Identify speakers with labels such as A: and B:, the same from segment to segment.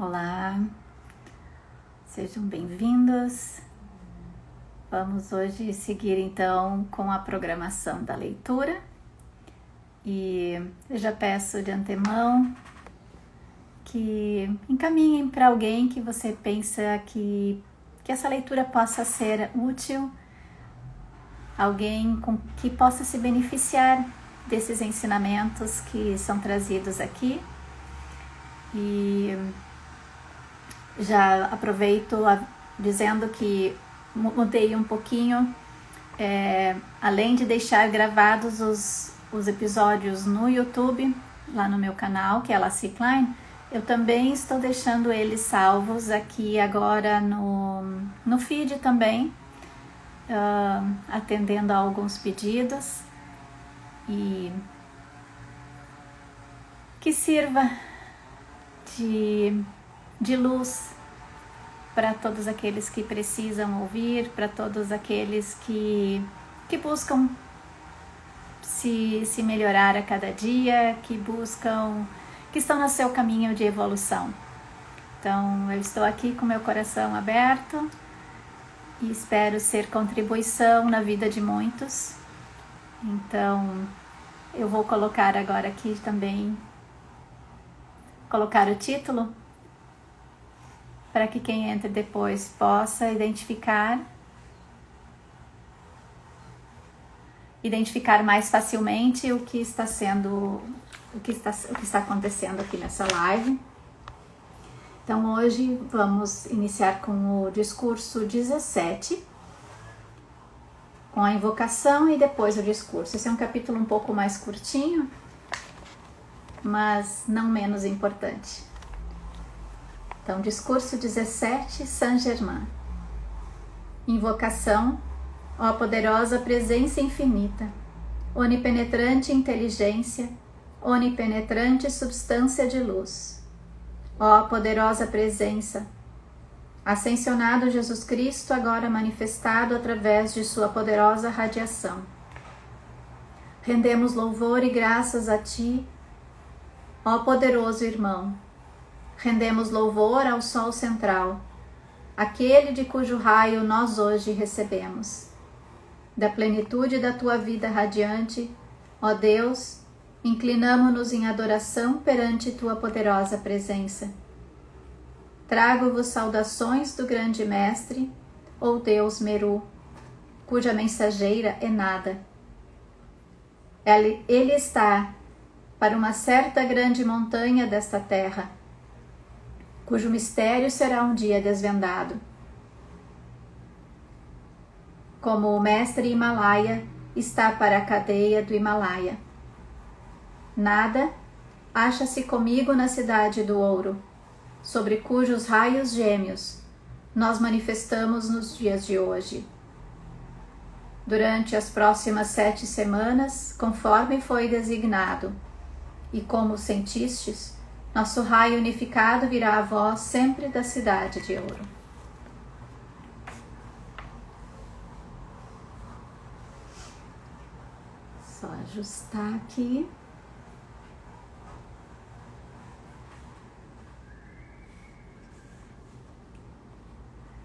A: Olá, sejam bem-vindos. Vamos hoje seguir então com a programação da leitura e eu já peço de antemão que encaminhem para alguém que você pensa que essa leitura possa ser útil, alguém que possa se beneficiar desses ensinamentos que são trazidos aqui. E já aproveito dizendo que mudei um pouquinho, além de deixar gravados os episódios no YouTube, lá no meu canal, que é Laci Klein, eu também estou deixando eles salvos aqui agora no feed também, atendendo a alguns pedidos, e que sirva de luz para todos aqueles que precisam ouvir, para todos aqueles que buscam se melhorar a cada dia, que estão no seu caminho de evolução. Então, eu estou aqui com meu coração aberto e espero ser contribuição na vida de muitos. Então, eu vou colocar agora aqui também, colocar o título, para que quem entre depois possa identificar mais facilmente o que está acontecendo aqui nessa live. Então hoje vamos iniciar com o discurso 17, com a invocação e depois o discurso. Esse é um capítulo um pouco mais curtinho, mas não menos importante. Então, discurso 17, Saint-Germain. Invocação, ó poderosa presença infinita, onipenetrante inteligência, onipenetrante substância de luz. Ó poderosa presença, ascensionado Jesus Cristo, agora manifestado através de sua poderosa radiação. Rendemos louvor e graças a ti, ó poderoso irmão. Rendemos louvor ao Sol central, aquele de cujo raio nós hoje recebemos. Da plenitude da tua vida radiante, ó Deus, inclinamo-nos em adoração perante tua poderosa presença. Trago-vos saudações do grande mestre, ó Deus Meru, cuja mensageira é nada. Ele está para uma certa grande montanha desta terra, cujo mistério será um dia desvendado. Como o mestre Himalaia está para a cadeia do Himalaia. Nada acha-se comigo na cidade do ouro, sobre cujos raios gêmeos nós manifestamos nos dias de hoje. Durante as próximas 7 semanas, conforme foi designado, e como sentistes, nosso raio unificado virá a vós sempre da cidade de ouro. Só ajustar aqui.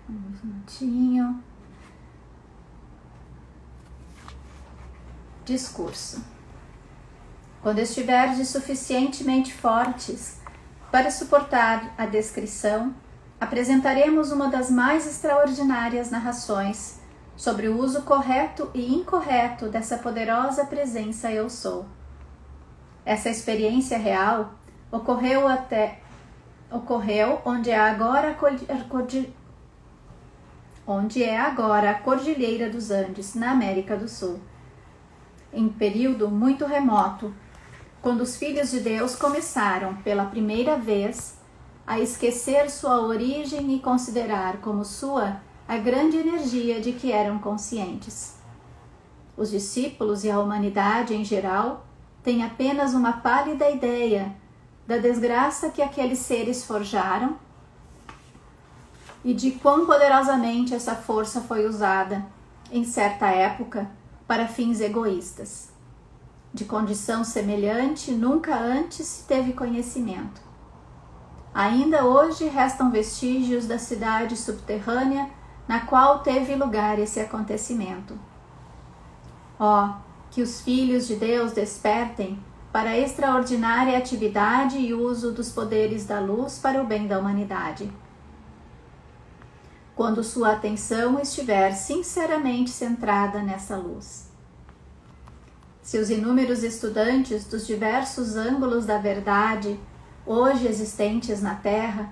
A: Um minutinho. Discurso. Quando estiverdes suficientemente fortes para suportar a descrição, apresentaremos uma das mais extraordinárias narrações sobre o uso correto e incorreto dessa poderosa presença Eu Sou. Essa experiência real ocorreu onde é agora a Cordilheira dos Andes, na América do Sul. Em período muito remoto, quando os filhos de Deus começaram, pela primeira vez, a esquecer sua origem e considerar como sua a grande energia de que eram conscientes. Os discípulos e a humanidade em geral têm apenas uma pálida ideia da desgraça que aqueles seres forjaram e de quão poderosamente essa força foi usada, em certa época, para fins egoístas. De condição semelhante, nunca antes se teve conhecimento. ainda hoje restam vestígios da cidade subterrânea na qual teve lugar esse acontecimento. Ó, que os filhos de Deus despertem para a extraordinária atividade e uso dos poderes da luz para o bem da humanidade. Quando sua atenção estiver sinceramente centrada nessa luz. Se os inúmeros estudantes dos diversos ângulos da verdade, hoje existentes na Terra,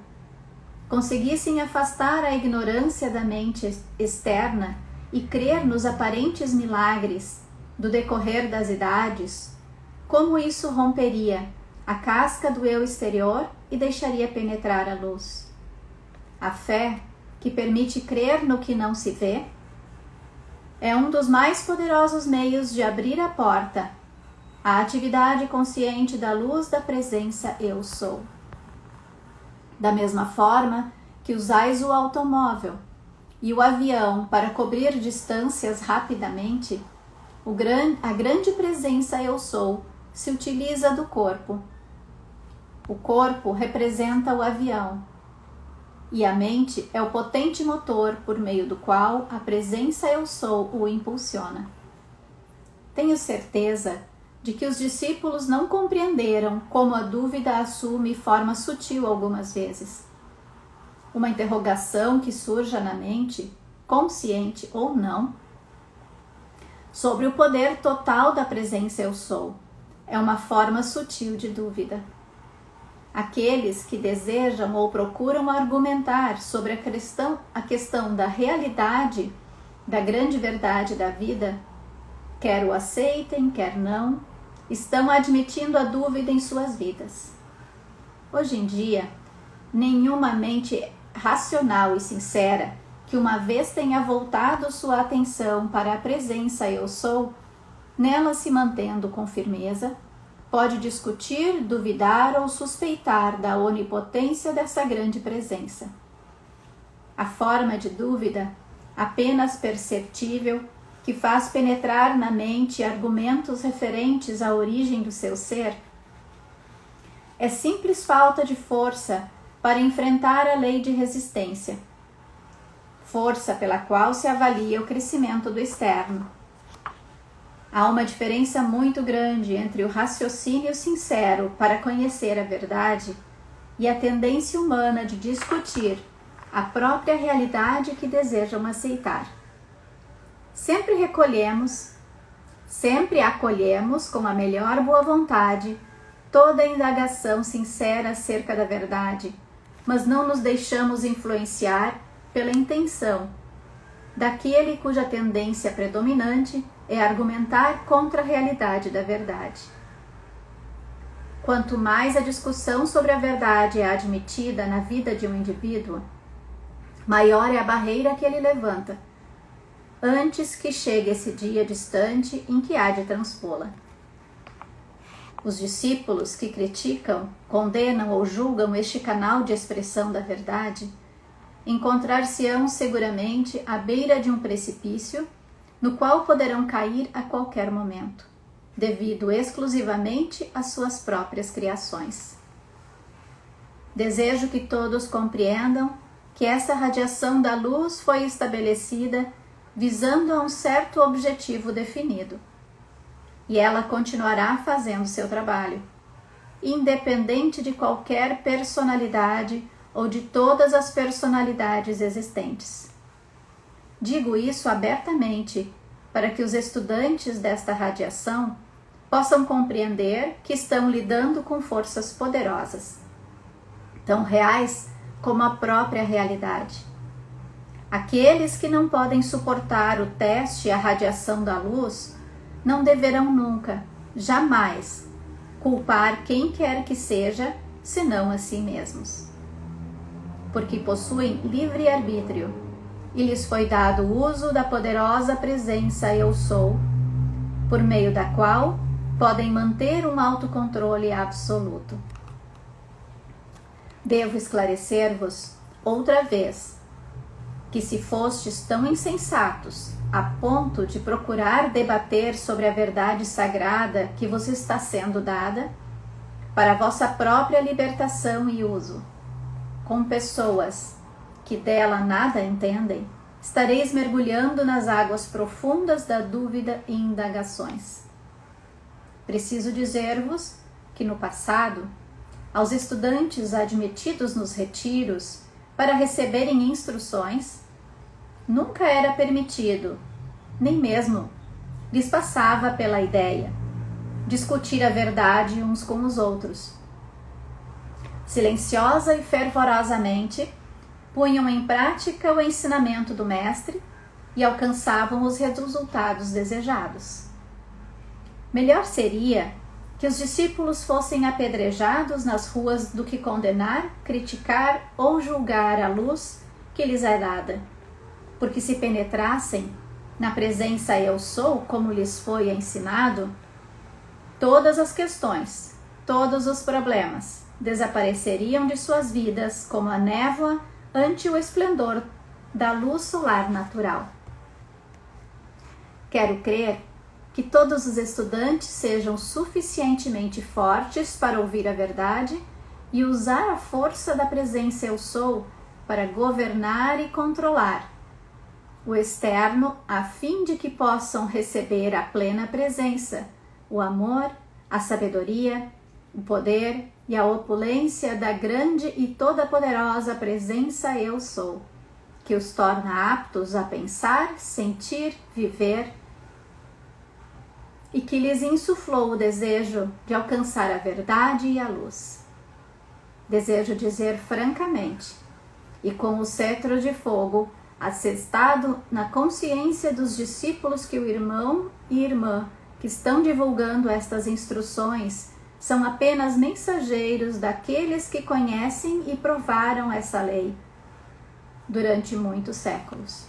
A: conseguissem afastar a ignorância da mente externa e crer nos aparentes milagres do decorrer das idades, como isso romperia a casca do eu exterior e deixaria penetrar a luz? A fé, que permite crer no que não se vê, é um dos mais poderosos meios de abrir a porta à atividade consciente da luz da presença Eu Sou. Da mesma forma que usais o automóvel e o avião para cobrir distâncias rapidamente, a grande presença Eu Sou se utiliza do corpo. O corpo representa o avião e a mente é o potente motor por meio do qual a presença Eu Sou o impulsiona. Tenho certeza de que os discípulos não compreenderam como a dúvida assume forma sutil algumas vezes. Uma interrogação que surja na mente, consciente ou não, sobre o poder total da presença Eu Sou, é uma forma sutil de dúvida. Aqueles que desejam ou procuram argumentar sobre a questão da realidade, da grande verdade da vida, quer o aceitem, quer não, estão admitindo a dúvida em suas vidas. Hoje em dia, nenhuma mente racional e sincera, que uma vez tenha voltado sua atenção para a presença Eu Sou, nela se mantendo com firmeza, pode discutir, duvidar ou suspeitar da onipotência dessa grande presença. A forma de dúvida, apenas perceptível, que faz penetrar na mente argumentos referentes à origem do seu ser, é simples falta de força para enfrentar a lei de resistência, força pela qual se avalia o crescimento do externo. Há uma diferença muito grande entre o raciocínio sincero para conhecer a verdade e a tendência humana de discutir a própria realidade que desejam aceitar. Sempre acolhemos com a melhor boa vontade toda a indagação sincera acerca da verdade, mas não nos deixamos influenciar pela intenção daquele cuja tendência predominante é argumentar contra a realidade da verdade. Quanto mais a discussão sobre a verdade é admitida na vida de um indivíduo, maior é a barreira que ele levanta, antes que chegue esse dia distante em que há de transpô-la. Os discípulos que criticam, condenam ou julgam este canal de expressão da verdade encontrar-se-ão seguramente à beira de um precipício no qual poderão cair a qualquer momento, devido exclusivamente às suas próprias criações. Desejo que todos compreendam que essa radiação da luz foi estabelecida visando a um certo objetivo definido, e ela continuará fazendo seu trabalho, independente de qualquer personalidade ou de todas as personalidades existentes. Digo isso abertamente para que os estudantes desta radiação possam compreender que estão lidando com forças poderosas, tão reais como a própria realidade. Aqueles que não podem suportar o teste e a radiação da luz não deverão nunca, jamais, culpar quem quer que seja, senão a si mesmos. Porque possuem livre-arbítrio e lhes foi dado o uso da poderosa presença Eu Sou, por meio da qual podem manter um autocontrole absoluto. Devo esclarecer-vos outra vez que se fostes tão insensatos a ponto de procurar debater sobre a verdade sagrada que vos está sendo dada, para vossa própria libertação e uso, com pessoas que dela nada entendem, estareis mergulhando nas águas profundas da dúvida e indagações. Preciso dizer-vos que no passado, aos estudantes admitidos nos retiros para receberem instruções, nunca era permitido, nem mesmo lhes passava pela ideia, discutir a verdade uns com os outros. Silenciosa e fervorosamente, punham em prática o ensinamento do mestre e alcançavam os resultados desejados. Melhor seria que os discípulos fossem apedrejados nas ruas do que condenar, criticar ou julgar a luz que lhes é dada, porque se penetrassem na presença eu sou, como lhes foi ensinado, todas as questões, todos os problemas desapareceriam de suas vidas como a névoa ante o esplendor da luz solar natural. Quero crer que todos os estudantes sejam suficientemente fortes para ouvir a verdade e usar a força da presença eu sou para governar e controlar o externo, a fim de que possam receber a plena presença, o amor, a sabedoria, o poder e a opulência da grande e toda-poderosa presença eu sou, que os torna aptos a pensar, sentir, viver, e que lhes insuflou o desejo de alcançar a verdade e a luz. Desejo dizer francamente, e com o cetro de fogo, assestado na consciência dos discípulos, que o irmão e irmã que estão divulgando estas instruções são apenas mensageiros daqueles que conhecem e provaram essa lei durante muitos séculos.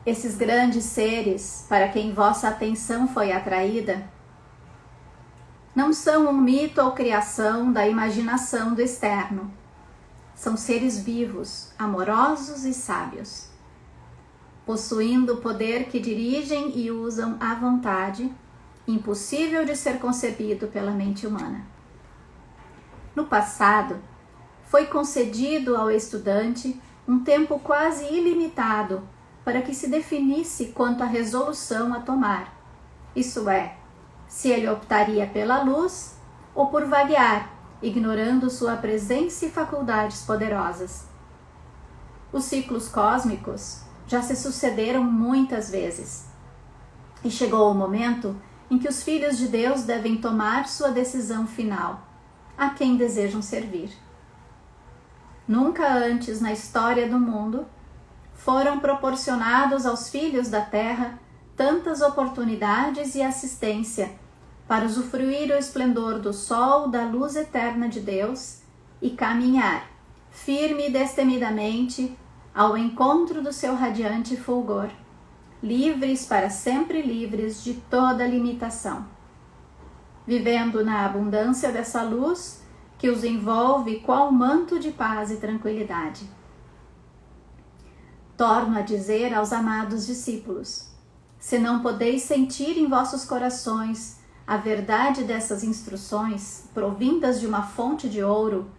A: Esses grandes seres, para quem vossa atenção foi atraída, não são um mito ou criação da imaginação do externo. São seres vivos, amorosos e sábios, possuindo o poder que dirigem e usam à vontade, impossível de ser concebido pela mente humana. No passado, foi concedido ao estudante um tempo quase ilimitado para que se definisse quanto à resolução a tomar, isso é, se ele optaria pela luz ou por vaguear, ignorando sua presença e faculdades poderosas. Os ciclos cósmicos já se sucederam muitas vezes, e chegou o momento em que os filhos de Deus devem tomar sua decisão final, a quem desejam servir. Nunca antes na história do mundo foram proporcionados aos filhos da terra tantas oportunidades e assistência para usufruir o esplendor do sol, da luz eterna de Deus e caminhar, firme e destemidamente, ao encontro do seu radiante fulgor, livres para sempre livres de toda limitação, vivendo na abundância dessa luz que os envolve qual manto de paz e tranquilidade. Torno a dizer aos amados discípulos: se não podeis sentir em vossos corações a verdade dessas instruções, provindas de uma fonte de ouro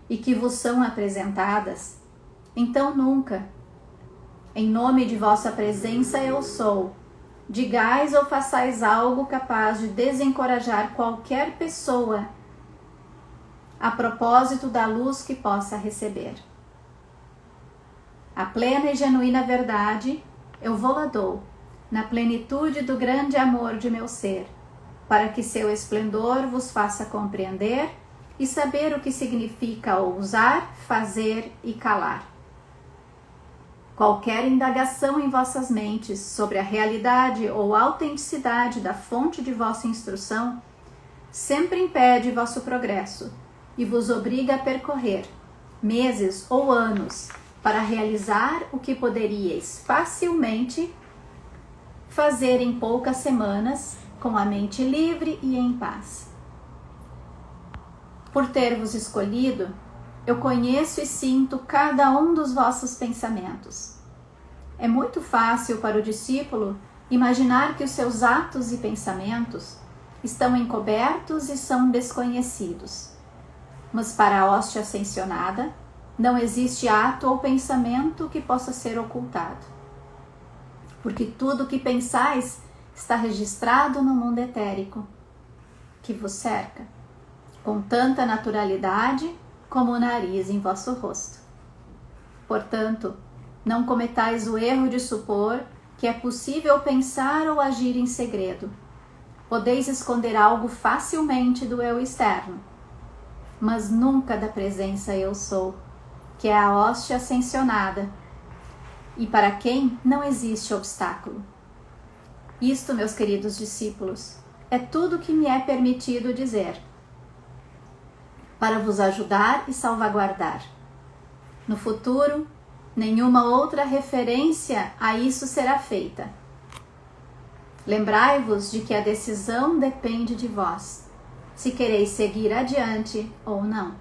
A: e que vos são apresentadas, então nunca, em nome de vossa presença eu sou, digais ou façais algo capaz de desencorajar qualquer pessoa a propósito da luz que possa receber. A plena e genuína verdade eu vou-la dou, na plenitude do grande amor de meu ser, para que seu esplendor vos faça compreender e saber o que significa ousar, fazer e calar. Qualquer indagação em vossas mentes sobre a realidade ou autenticidade da fonte de vossa instrução sempre impede vosso progresso e vos obriga a percorrer meses ou anos para realizar o que poderíeis facilmente fazer em poucas semanas, com a mente livre e em paz. Por ter-vos escolhido, eu conheço e sinto cada um dos vossos pensamentos. É muito fácil para o discípulo imaginar que os seus atos e pensamentos estão encobertos e são desconhecidos. Mas para a hóstia ascensionada, não existe ato ou pensamento que possa ser ocultado. Porque tudo o que pensais está registrado no mundo etérico, que vos cerca, com tanta naturalidade como o nariz em vosso rosto. Portanto, não cometais o erro de supor que é possível pensar ou agir em segredo. Podeis esconder algo facilmente do eu externo, mas nunca da presença eu sou, que é a hóstia ascensionada, e para quem não existe obstáculo. Isto, meus queridos discípulos, é tudo que me é permitido dizer, para vos ajudar e salvaguardar. No futuro, nenhuma outra referência a isso será feita. Lembrai-vos de que a decisão depende de vós, se quereis seguir adiante ou não.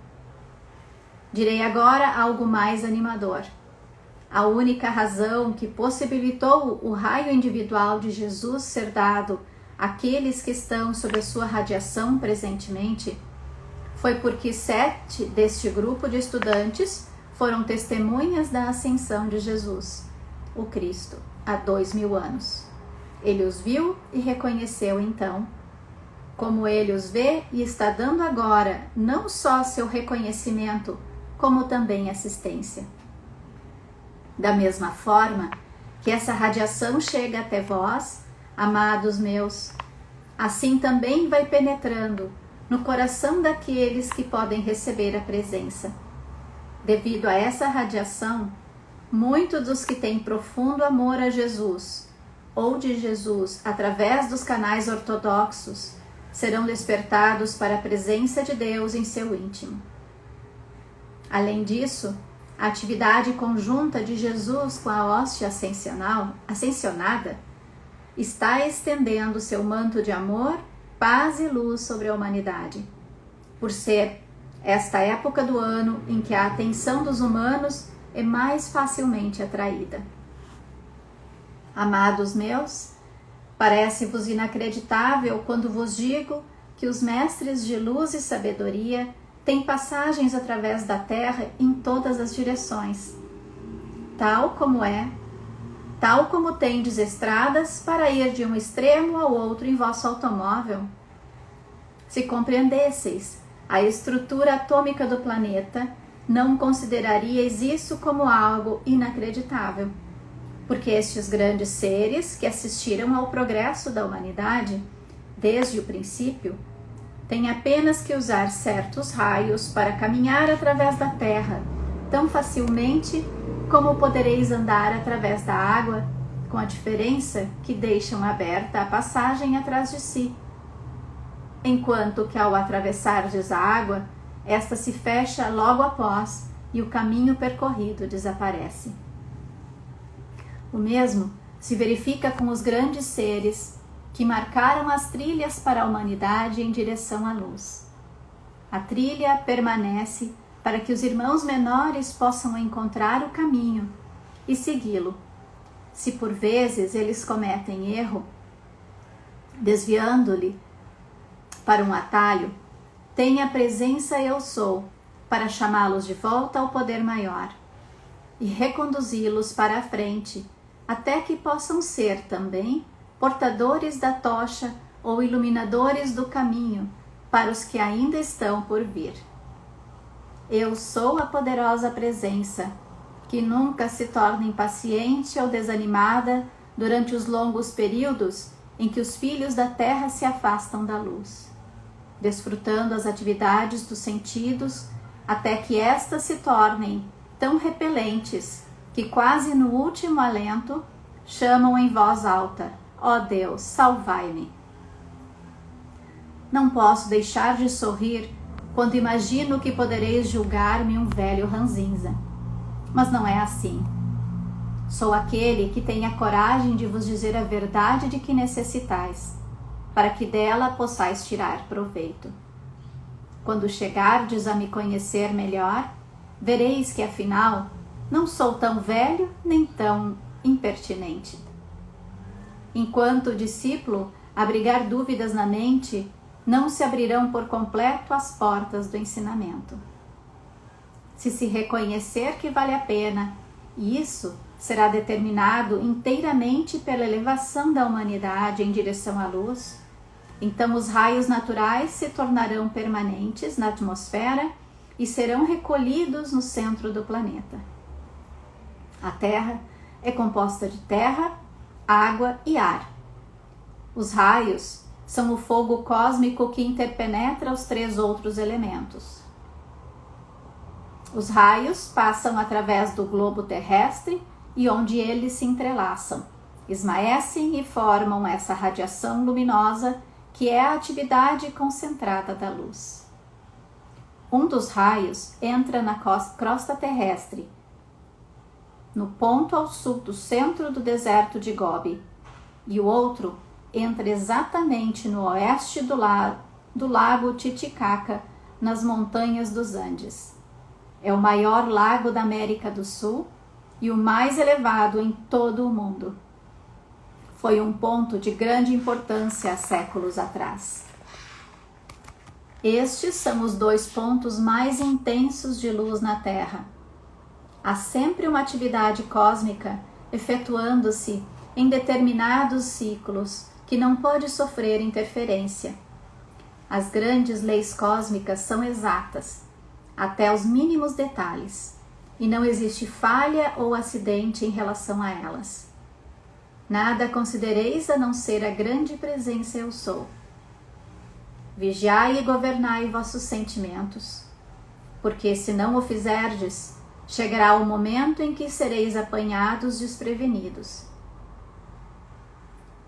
A: Direi agora algo mais animador. A única razão que possibilitou o raio individual de Jesus ser dado àqueles que estão sob a sua radiação presentemente foi porque 7 deste grupo de estudantes foram testemunhas da ascensão de Jesus, o Cristo, há 2000 anos. Ele os viu e reconheceu então, como ele os vê e está dando agora não só seu reconhecimento, como também assistência. Da mesma forma que essa radiação chega até vós, amados meus, assim também vai penetrando no coração daqueles que podem receber a presença. Devido a essa radiação, muitos dos que têm profundo amor a Jesus ou de Jesus através dos canais ortodoxos serão despertados para a presença de Deus em seu íntimo. Além disso, a atividade conjunta de Jesus com a hóstia ascensionada está estendendo seu manto de amor, paz e luz sobre a humanidade, por ser esta época do ano em que a atenção dos humanos é mais facilmente atraída. Amados meus, parece-vos inacreditável quando vos digo que os mestres de luz e sabedoria têm passagens através da terra em todas as direções, tal como tendes estradas para ir de um extremo ao outro em vosso automóvel. Se compreendesseis a estrutura atômica do planeta, não consideraríeis isso como algo inacreditável, porque estes grandes seres que assistiram ao progresso da humanidade desde o princípio têm apenas que usar certos raios para caminhar através da terra, tão facilmente como podereis andar através da água, com a diferença que deixam aberta a passagem atrás de si. Enquanto que ao atravessardes a água, esta se fecha logo após e o caminho percorrido desaparece. O mesmo se verifica com os grandes seres que marcaram as trilhas para a humanidade em direção à luz. A trilha permanece para que os irmãos menores possam encontrar o caminho e segui-lo. Se por vezes eles cometem erro, desviando-lhe para um atalho, tenha a presença eu sou para chamá-los de volta ao poder maior e reconduzi-los para a frente, até que possam ser também portadores da tocha ou iluminadores do caminho para os que ainda estão por vir. Eu sou a poderosa presença, que nunca se torna impaciente ou desanimada durante os longos períodos em que os filhos da terra se afastam da luz, desfrutando as atividades dos sentidos até que estas se tornem tão repelentes que quase no último alento chamam em voz alta: ó Deus, salvai-me. Não posso deixar de sorrir quando imagino que podereis julgar-me um velho ranzinza. Mas não é assim. Sou aquele que tem a coragem de vos dizer a verdade de que necessitais, para que dela possais tirar proveito. Quando chegardes a me conhecer melhor, vereis que afinal não sou tão velho nem tão impertinente. Enquanto o discípulo abrigar dúvidas na mente, não se abrirão por completo as portas do ensinamento. Se reconhecer que vale a pena, e isso será determinado inteiramente pela elevação da humanidade em direção à luz, então os raios naturais se tornarão permanentes na atmosfera e serão recolhidos no centro do planeta. A Terra é composta de terra, água e ar. Os raios são o fogo cósmico que interpenetra os 3 outros elementos. Os raios passam através do globo terrestre e onde eles se entrelaçam, esmaecem e formam essa radiação luminosa que é a atividade concentrada da luz. Um dos raios entra na crosta terrestre, no ponto ao sul do centro do deserto de Gobi, e o outro entra exatamente no oeste do lago Titicaca, nas montanhas dos Andes. É o maior lago da América do Sul e o mais elevado em todo o mundo. Foi um ponto de grande importância há séculos atrás. Estes são os 2 pontos mais intensos de luz na Terra. Há sempre uma atividade cósmica efetuando-se em determinados ciclos que não pode sofrer interferência. As grandes leis cósmicas são exatas, até os mínimos detalhes, e não existe falha ou acidente em relação a elas. Nada considereis a não ser a grande presença eu sou. Vigiai e governai vossos sentimentos, porque se não o fizerdes, chegará o momento em que sereis apanhados desprevenidos.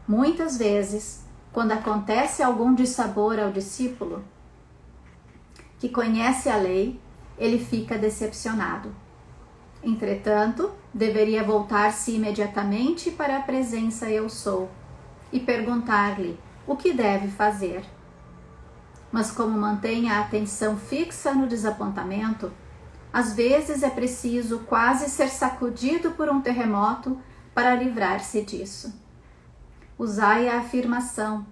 A: Muitas vezes, quando acontece algum dissabor ao discípulo que conhece a lei, ele fica decepcionado. Entretanto, deveria voltar-se imediatamente para a presença eu sou e perguntar-lhe o que deve fazer. Mas como mantém a atenção fixa no desapontamento, às vezes é preciso quase ser sacudido por um terremoto para livrar-se disso. Usai a afirmação.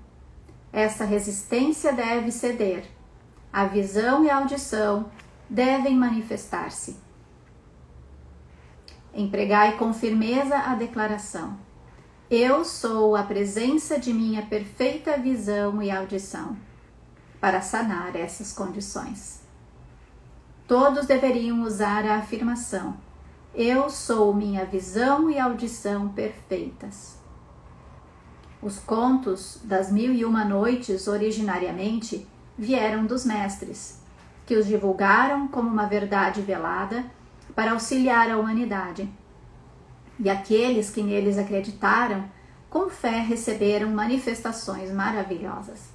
A: Essa resistência deve ceder. A visão e a audição devem manifestar-se. Empregai com firmeza a declaração. Eu sou a presença de minha perfeita visão e audição, para sanar essas condições. Todos deveriam usar a afirmação. Eu sou minha visão e audição perfeitas. Os contos das 1001 Noites originariamente vieram dos mestres, que os divulgaram como uma verdade velada para auxiliar a humanidade. E aqueles que neles acreditaram, com fé receberam manifestações maravilhosas.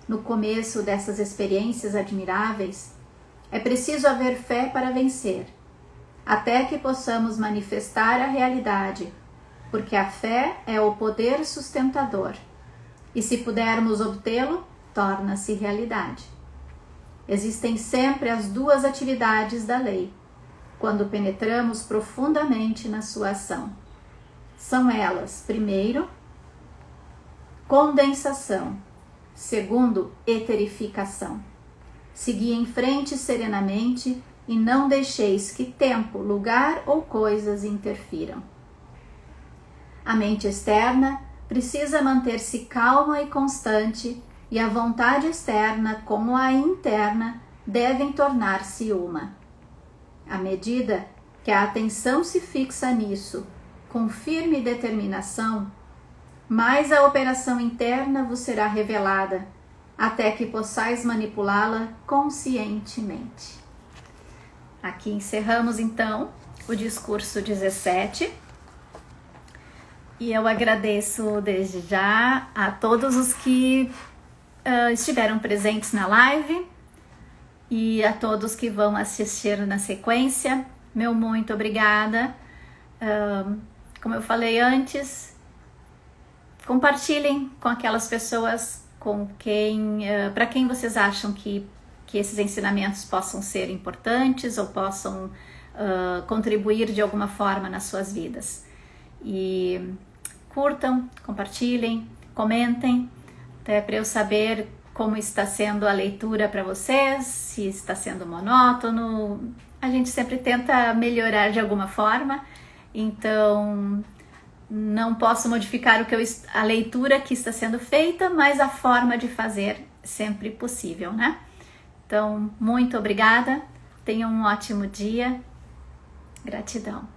A: No começo dessas experiências admiráveis, é preciso haver fé para vencer, até que possamos manifestar a realidade, porque a fé é o poder sustentador, e se pudermos obtê-lo, torna-se realidade. Existem sempre as 2 atividades da lei, quando penetramos profundamente na sua ação. São elas, primeiro, condensação, segundo, eterificação. Segui em frente serenamente e não deixeis que tempo, lugar ou coisas interfiram. A mente externa precisa manter-se calma e constante, e a vontade externa como a interna devem tornar-se uma. À medida que a atenção se fixa nisso, com firme determinação, mais a operação interna vos será revelada, até que possais manipulá-la conscientemente. Aqui encerramos então o discurso 17. E eu agradeço desde já a todos os que estiveram presentes na live e a todos que vão assistir na sequência. Meu muito obrigada. Como eu falei antes, compartilhem com aquelas pessoas para quem vocês acham que esses ensinamentos possam ser importantes ou possam contribuir de alguma forma nas suas vidas. E curtam, compartilhem, comentem, até para eu saber como está sendo a leitura para vocês, se está sendo monótono. A gente sempre tenta melhorar de alguma forma, então não posso modificar a leitura que está sendo feita, mas a forma de fazer sempre possível, né? Então, muito obrigada, tenham um ótimo dia, gratidão.